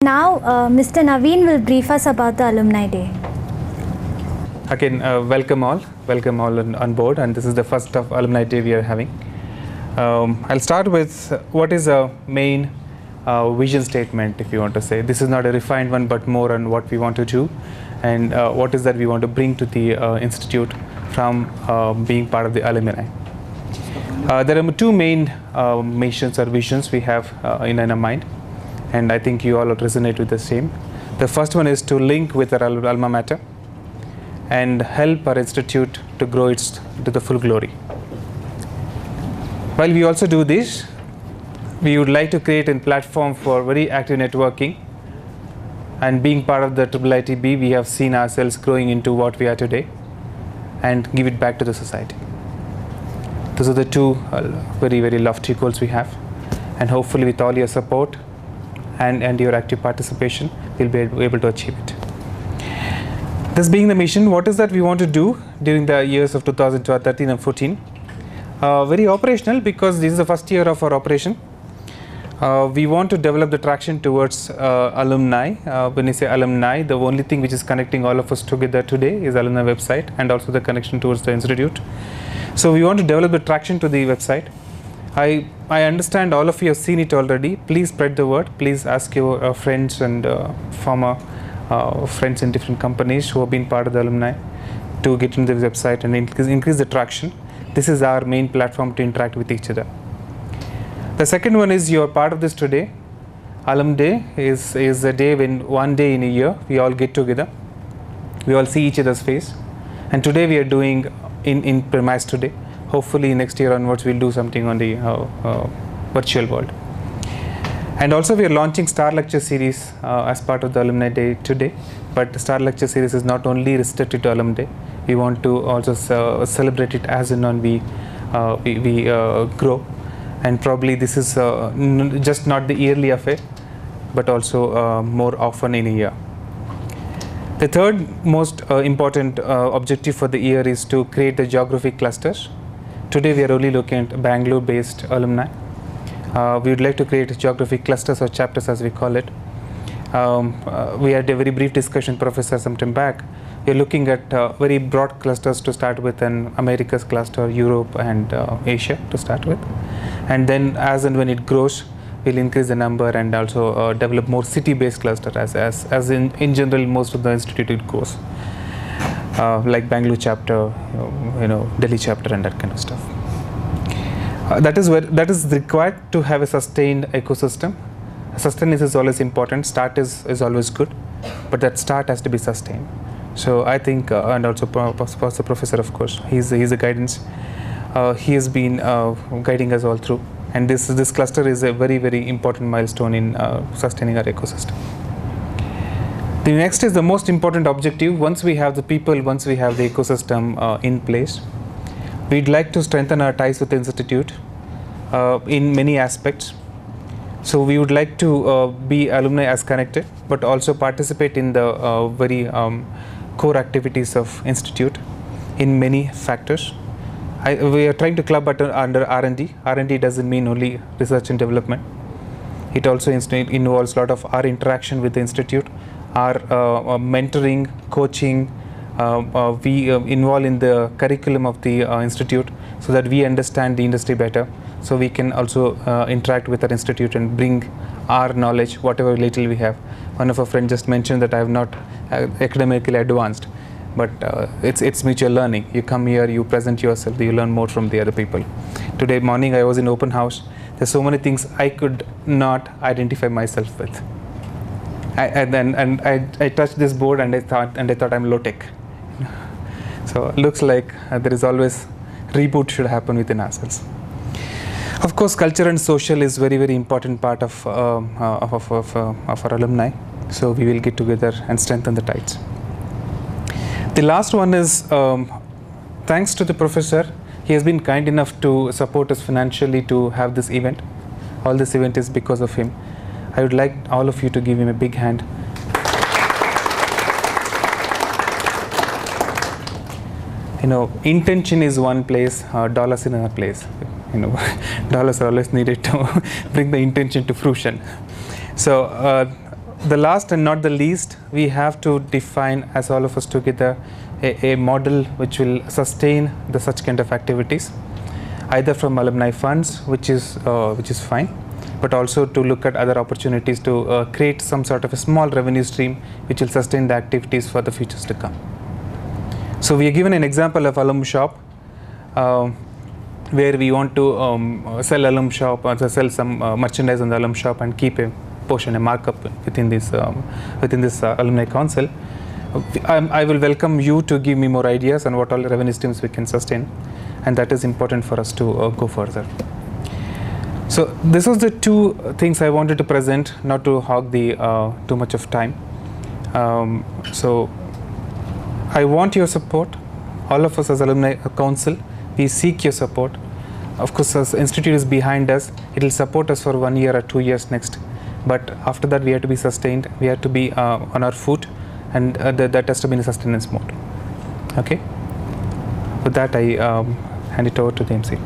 Now, Mr. Naveen will brief us about the Alumni Day. Again, welcome all on board, and this is the first of Alumni Day we are having. I'll start with what is a main vision statement, if you want to say. This is not a refined one, but more on what we want to do and what is that we want to bring to the institute from being part of the alumni. There are two main missions or visions we have in our mind, and I think you all resonate with the same. The first one is to link with our alma mater and help our institute to grow to the full glory. While we also do this, we would like to create a platform for very active networking, and being part of the IIIT-B, we have seen ourselves growing into what we are today and give it back to the society. Those are the two very, very lofty goals we have, and hopefully with all your support and your active participation, we'll be able to achieve it. This being the mission, what is that we want to do during the years of 2013 and 14? Very operational, because this is the first year of our operation. We want to develop the traction towards alumni. When you say alumni, the only thing which is connecting all of us together today is alumni website, and also the connection towards the institute. So we want to develop the traction to the website. I understand all of you have seen it already. Please spread the word. Please ask your friends and former friends in different companies who have been part of the alumni to get into the website and increase the traction. This is our main platform to interact with each other. The second one is you are part of this today. Alum Day is a day when one day in a year we all get together. We all see each other's face. And today we are doing in premise today. Hopefully next year onwards we'll do something on the virtual world. And also we are launching Star Lecture Series as part of the Alumni Day today. But the Star Lecture Series is not only restricted to Alum Day. We want to also celebrate it as and when we grow. And probably this is just not the yearly affair, but also more often in a year. The third most important objective for the year is to create the geographic clusters. Today we are only looking at Bangalore-based alumni. We would like to create geographic clusters or chapters, as we call it. We had a very brief discussion, Professor, some time back. We are looking at very broad clusters to start with, an Americas cluster, Europe and Asia to start with. And then as and when it grows, we'll increase the number and also develop more city-based cluster as in general most of the institute it goes. Like Bangalore chapter, Delhi chapter and that kind of stuff. That is required to have a sustained ecosystem. Sustenance is always important. Start is always good, but that start has to be sustained. So I think, and also the professor, of course, he's a guidance. He has been guiding us all through, and this cluster is a very, very important milestone in sustaining our ecosystem. The next is the most important objective. Once we have the people, once we have the ecosystem in place, we'd like to strengthen our ties with the institute in many aspects. So we would like to be alumni as connected, but also participate in the very core activities of institute in many factors. We are trying to club under R&D. R&D doesn't mean only research and development. It also involves a lot of our interaction with the institute, our mentoring, coaching. We involve in the curriculum of the institute so that we understand the industry better. So we can also interact with our institute and bring our knowledge, whatever little we have. One of our friends just mentioned that I have not academically advanced, but it's mutual learning. You come here, you present yourself, you learn more from the other people. Today morning I was in open house. There's so many things I could not identify myself with. I touched this board and I thought I'm low tech. So it looks like there is always reboot should happen within ourselves. Of course, culture and social is very, very important part of our alumni. So we will get together and strengthen the ties. The last one is thanks to the professor. He has been kind enough to support us financially to have this event. All this event is because of him. I would like all of you to give him a big hand. Intention is one place, dollars in another place. Dollars are always needed to bring the intention to fruition. So the last and not the least, we have to define, as all of us together, a model which will sustain the such kind of activities, either from alumni funds, which is fine, but also to look at other opportunities to create some sort of a small revenue stream which will sustain the activities for the futures to come. So we are given an example of alum shop, where we want to sell alum shop or sell some merchandise on the alum shop and keep a portion, a markup within this alumni council. I will welcome you to give me more ideas on what all revenue streams we can sustain, and that is important for us to go further. So this was the two things I wanted to present, not to hog the too much of time. So I want your support. All of us as alumni council, we seek your support. Of course, as institute is behind us, it will support us for 1 year or 2 years next. But after that, we have to be sustained. We have to be on our foot, and that has to be in a sustenance mode. Okay. With that, I hand it over to the MC.